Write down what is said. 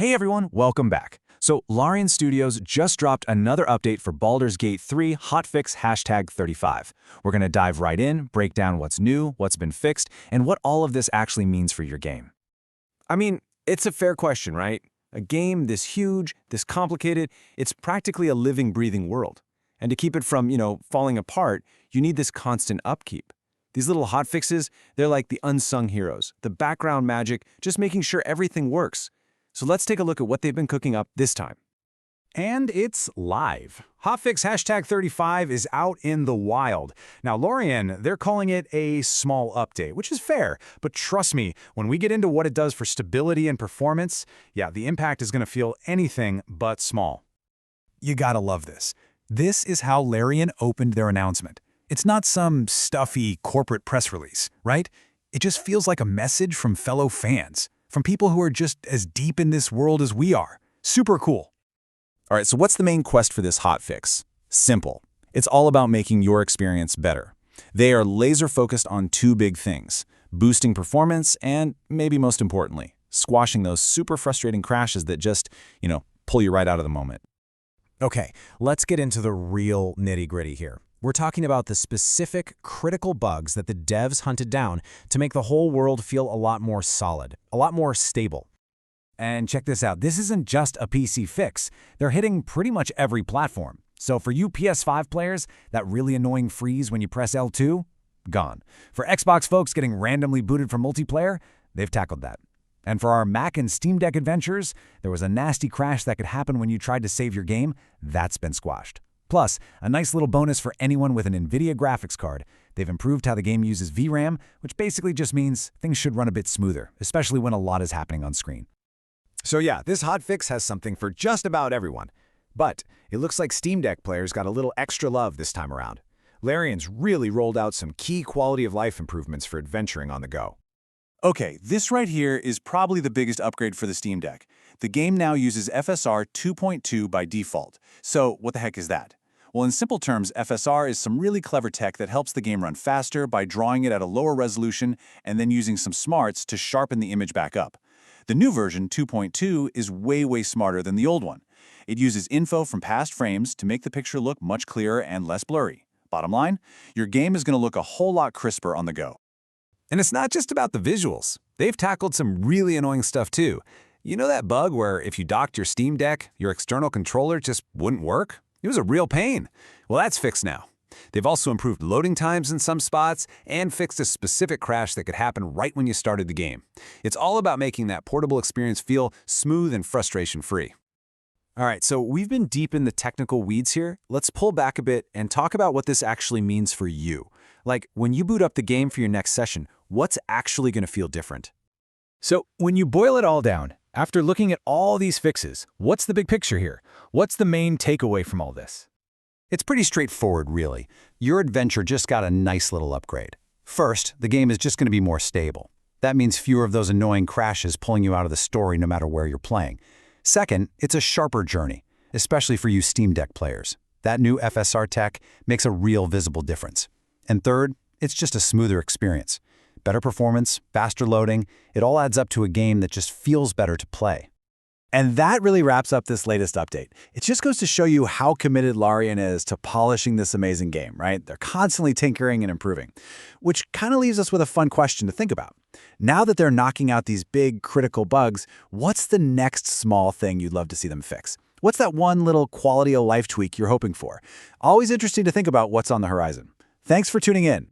Hey everyone, welcome back. So Larian Studios just dropped another update for Baldur's Gate 3 Hotfix #35. We're going to dive right in, break down what's new, what's been fixed, and what all of this actually means for your game. I mean, it's a fair question, right? A game this huge, this complicated, it's practically a living, breathing world. And to keep it from, falling apart, you need this constant upkeep. These little hotfixes, they're like the unsung heroes, the background magic, just making sure everything works. So let's take a look at what they've been cooking up this time. And it's live. Hotfix #35 is out in the wild. Now, Larian, they're calling it a small update, which is fair. But trust me, when we get into what it does for stability and performance, yeah, the impact is going to feel anything but small. You gotta love this. This is how Larian opened their announcement. It's not some stuffy corporate press release, right? It just feels like a message from fellow fans, from people who are just as deep in this world as we are. Super cool. All right, so what's the main quest for this hotfix? Simple. It's all about making your experience better. They are laser-focused on two big things: boosting performance and, maybe most importantly, squashing those super frustrating crashes that just, pull you right out of the moment. Okay, let's get into the real nitty-gritty here. We're talking about the specific, critical bugs that the devs hunted down to make the whole world feel a lot more solid, a lot more stable. And check this out, this isn't just a PC fix. They're hitting pretty much every platform. So for you PS5 players, that really annoying freeze when you press L2? Gone. For Xbox folks getting randomly booted from multiplayer, they've tackled that. And for our Mac and Steam Deck adventures, there was a nasty crash that could happen when you tried to save your game. That's been squashed. Plus, a nice little bonus for anyone with an NVIDIA graphics card. They've improved how the game uses VRAM, which basically just means things should run a bit smoother, especially when a lot is happening on screen. So yeah, this hotfix has something for just about everyone. But it looks like Steam Deck players got a little extra love this time around. Larian's really rolled out some key quality of life improvements for adventuring on the go. Okay, this right here is probably the biggest upgrade for the Steam Deck. The game now uses FSR 2.2 by default. So what the heck is that? Well, in simple terms, FSR is some really clever tech that helps the game run faster by drawing it at a lower resolution and then using some smarts to sharpen the image back up. The new version, 2.2, is way smarter than the old one. It uses info from past frames to make the picture look much clearer and less blurry. Bottom line, your game is going to look a whole lot crisper on the go. And it's not just about the visuals. They've tackled some really annoying stuff too. You know that bug where if you docked your Steam Deck, your external controller just wouldn't work? It was a real pain. Well, that's fixed now. They've also improved loading times in some spots and fixed a specific crash that could happen right when you started the game. It's all about making that portable experience feel smooth and frustration-free. All right, so we've been deep in the technical weeds here. Let's pull back a bit and talk about what this actually means for you. Like, when you boot up the game for your next session, what's actually going to feel different? So when you boil it all down, after looking at all these fixes, what's the big picture here? What's the main takeaway from all this? It's pretty straightforward, really. Your adventure just got a nice little upgrade. First, the game is just going to be more stable. That means fewer of those annoying crashes pulling you out of the story no matter where you're playing. Second, it's a sharper journey, especially for you Steam Deck players. That new FSR tech makes a real visible difference. And third, it's just a smoother experience. Better performance, faster loading, it all adds up to a game that just feels better to play. And that really wraps up this latest update. It just goes to show you how committed Larian is to polishing this amazing game, right? They're constantly tinkering and improving, which kind of leaves us with a fun question to think about. Now that they're knocking out these big, critical bugs, what's the next small thing you'd love to see them fix? What's that one little quality of life tweak you're hoping for? Always interesting to think about what's on the horizon. Thanks for tuning in.